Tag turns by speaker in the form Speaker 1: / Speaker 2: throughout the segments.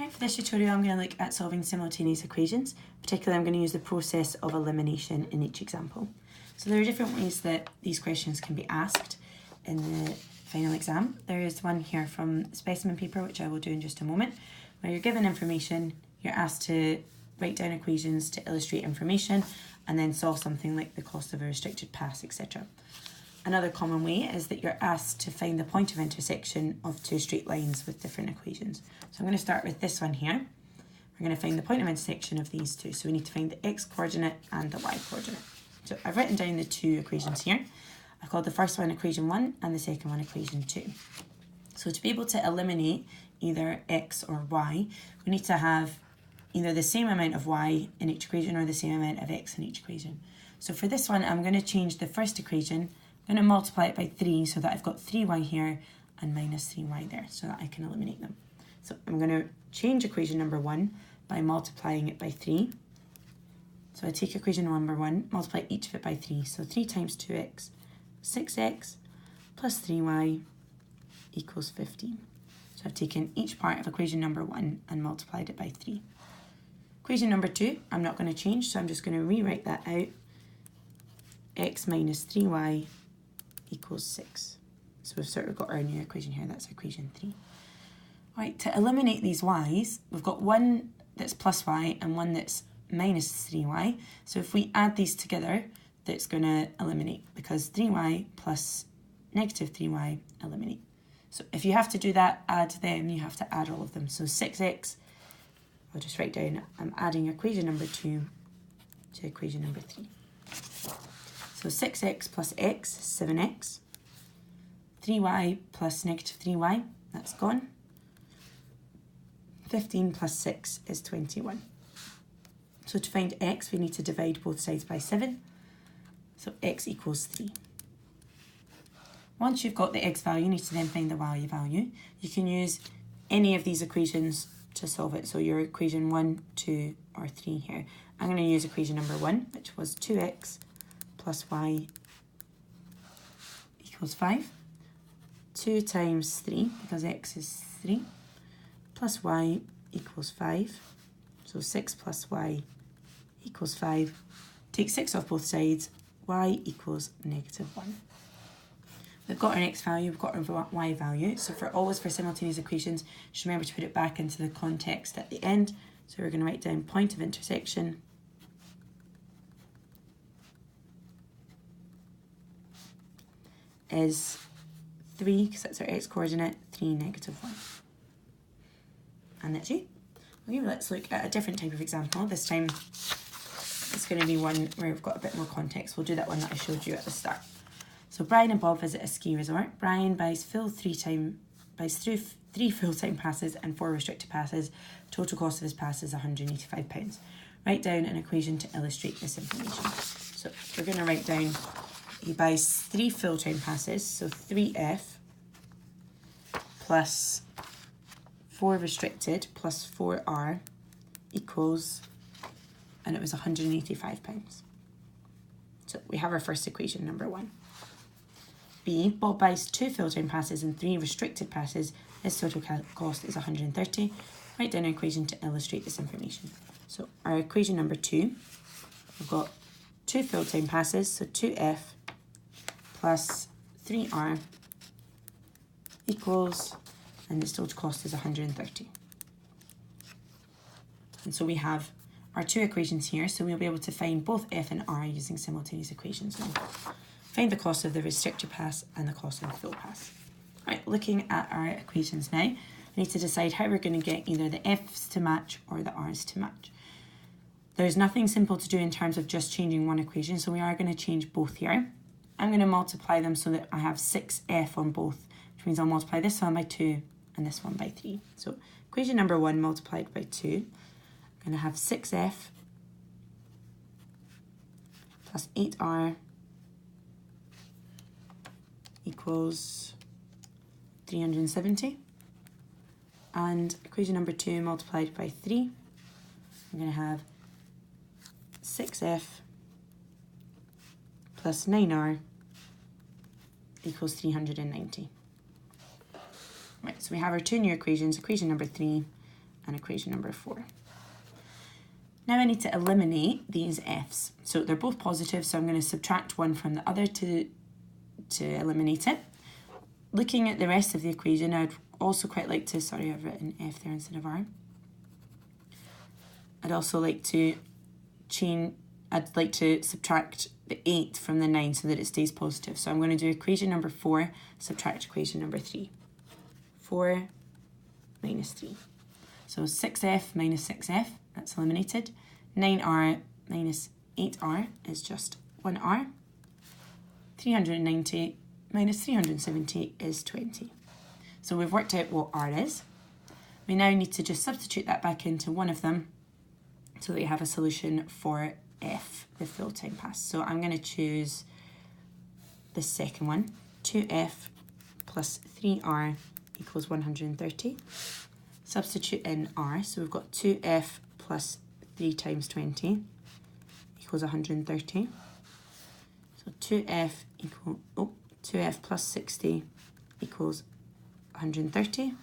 Speaker 1: Right, for this tutorial I'm going to look at solving simultaneous equations. Particularly I'm going to use the process of elimination in each example. So there are different ways that these questions can be asked in the final exam. There is one here from the specimen paper, which I will do in just a moment, where you're given information, you're asked to write down equations to illustrate information and then solve something like the cost of a restricted pass, etc. Another common way is that you're asked to find the point of intersection of two straight lines with different equations. So I'm going to start with this one here. We're going to find the point of intersection of these two. So we need to find the x coordinate and the y coordinate. So I've written down the two equations here. I've called the first one equation 1 and the second one equation 2. So to be able to eliminate either x or y, we need to have either the same amount of y in each equation or the same amount of x in each equation. So for this one, I'm going to change the first equation. I'm going to multiply it by 3 so that I've got 3y here and minus 3y there so that I can eliminate them. So I'm going to change equation number 1 by multiplying it by 3. So I take equation number 1, multiply each of it by 3. So 3 times 2x, 6x plus 3y equals 15. So I've taken each part of equation number 1 and multiplied it by 3. Equation number 2, I'm not going to change, so I'm just going to rewrite that out. X minus 3y equals 6. So we've sort of got our new equation here, that's equation 3. Right, to eliminate these y's, we've got one that's plus y and one that's minus 3y. So if we add these together, that's going to eliminate because 3y plus negative 3y eliminate. So if you have to do that, add them, you have to add all of them. So 6x, I'll just write down, I'm adding equation number 2 to equation number 3. So 6x plus x, 7x. 3y plus negative 3y, that's gone. 15 plus 6 is 21. So to find x, we need to divide both sides by 7. So x equals 3. Once you've got the x value, you need to then find the y value. You can use any of these equations to solve it. So your equation 1, 2, or 3 here. I'm going to use equation number 1, which was 2x plus y equals 5. 2 times 3, because x is 3, plus y equals 5. So 6 plus y equals 5. Take 6 off both sides, y equals negative 1. We've got our x value, we've got our y value. So always for simultaneous equations, just remember to put it back into the context at the end. So we're going to write down point of intersection is 3, because that's our x coordinate, 3, negative 1. And that's it. Okay, let's look at a different type of example. This time it's going to be one where we've got a bit more context. We'll do that one that I showed you at the start. So Brian and Bob visit a ski resort. Brian buys through 3 full-time passes and 4 restricted passes. Total cost of his pass is £185. Write down an equation to illustrate this information. So we're going to write down he buys 3 full-time passes, so 3f plus 4 restricted plus 4r equals, and it was £185. So we have our first equation, number 1. B, Bob buys 2 full-time passes and 3 restricted passes. His total cost is 130. Write down an equation to illustrate this information. So our equation number 2, we've got 2 full-time passes, so 2f plus 3r equals, and its total cost is 130. And so we have our 2 equations here, so we'll be able to find both f and r using simultaneous equations now. Find the cost of the restricted pass and the cost of the full pass. Right, looking at our equations now, we need to decide how we're going to get either the f's to match or the r's to match. There's nothing simple to do in terms of just changing one equation, so we are going to change both here. I'm going to multiply them so that I have 6f on both, which means I'll multiply this one by 2 and this one by 3. So equation number 1 multiplied by 2, I'm going to have 6f plus 8r equals 370. And equation number 2 multiplied by 3, I'm going to have 6f plus 9r equals 390. Right, so we have our 2 new equations, equation number 3 and equation number 4. Now I need to eliminate these f's. So they're both positive, so I'm going to subtract one from the other to eliminate it. Looking at the rest of the equation, I'd also quite like to, sorry, I've written f there instead of r. I'd also like to subtract the 8 from the 9 so that it stays positive. So I'm going to do equation number 4, subtract equation number 3. 4 minus 3. So 6f minus 6f, that's eliminated. 9r minus 8r is just 1r. 390 minus 370 is 20. So we've worked out what r is. We now need to just substitute that back into one of them so that we have a solution for f, the full time pass. So I'm going to choose the second one, 2f plus 3r equals 130. Substitute in r, so we've got 2f plus 3 times 20 equals 130. So 2f plus 60 equals 130.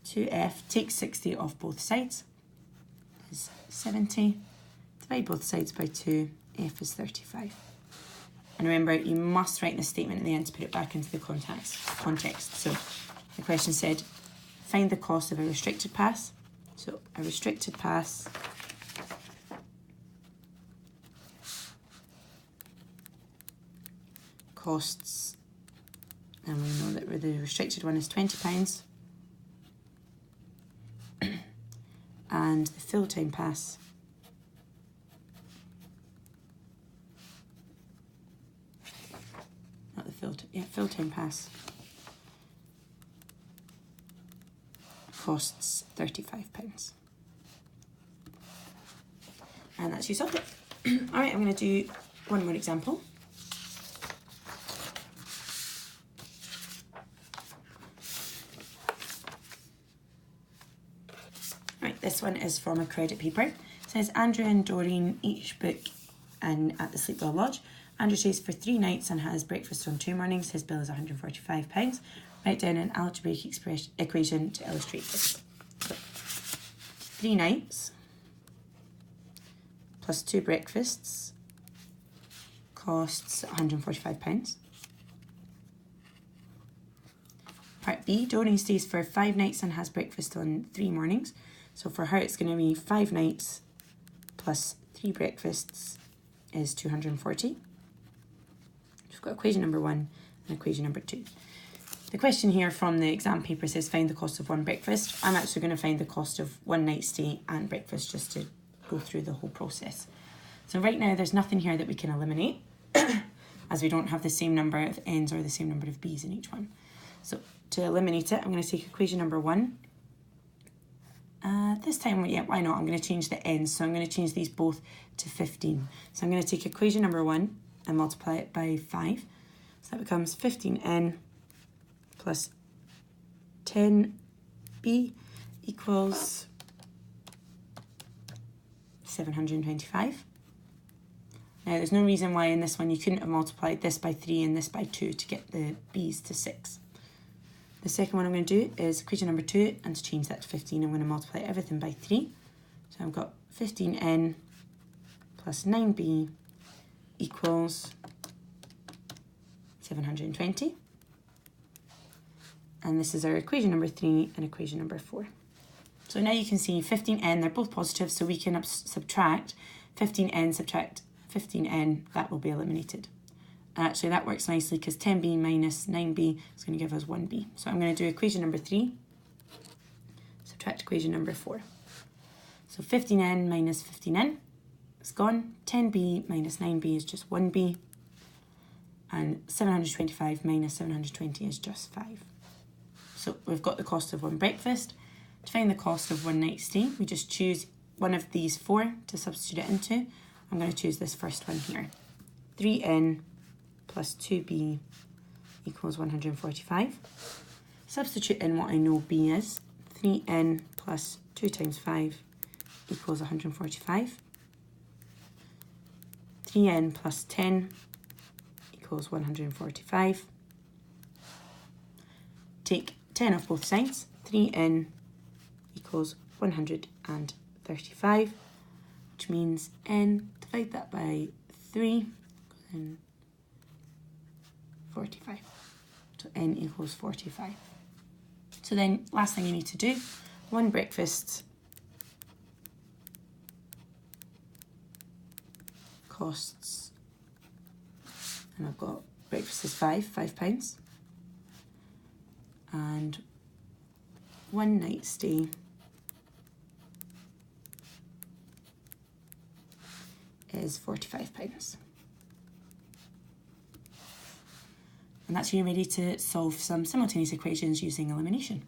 Speaker 1: 2f takes 60 off both sides is 70. Divide both sides by 2, f is 35. And remember, you must write the statement at the end to put it back into the context. So the question said, find the cost of a restricted pass. So a restricted pass costs, and we know that the restricted one is £20, and the full-time pass full-time pass costs £35. And that's you solved it. Alright, I'm going to do one more example. Right, this one is from a credit paper. It says Andrew and Doreen each book at the Sleepwell Lodge. Andrew stays for 3 nights and has breakfast on 2 mornings. His bill is £145. Write down an algebraic equation to illustrate this. So, 3 nights plus 2 breakfasts costs £145. Part B, Doreen stays for 5 nights and has breakfast on 3 mornings. So for her it's going to be 5 nights plus 3 breakfasts is 240. We've got equation number 1 and equation number 2. The question here from the exam paper says find the cost of 1 breakfast. I'm actually going to find the cost of 1 night stay and breakfast just to go through the whole process. So right now there's nothing here that we can eliminate as we don't have the same number of n's or the same number of b's in each one. So to eliminate it, I'm going to take equation number 1. This time, yeah, why not? I'm going to change the n's, so I'm going to change these both to 15. So I'm going to take equation number 1 and multiply it by 5. So that becomes 15n plus 10b equals 725. Now there's no reason why in this one you couldn't have multiplied this by 3 and this by 2 to get the b's to 6. The second one I'm going to do is equation number 2, and to change that to 15 I'm going to multiply everything by 3. So I've got 15n plus 9b equals 720. And this is our equation number 3 and equation number 4. So now you can see 15n, they're both positive, so we can subtract 15n, subtract 15n, that will be eliminated. Actually, that works nicely because 10b minus 9b is going to give us 1b. So I'm going to do equation number 3, subtract equation number 4. So 15n minus 15n is gone. 10b minus 9b is just 1b. And 725 minus 720 is just 5. So we've got the cost of 1 breakfast. To find the cost of 1 night stay, we just choose one of these 4 to substitute it into. I'm going to choose this first one here. 3n plus 2b equals 145. Substitute in what I know b is. 3n plus 2 times 5 equals 145. 3n plus 10 equals 145. Take 10 off both sides. 3n equals 135, which means n, divide that by 3, and 45. So n equals 45. So then last thing you need to do, one breakfast costs, and I've got breakfast is £5, and one night stay is £45. And that's you ready to solve some simultaneous equations using elimination.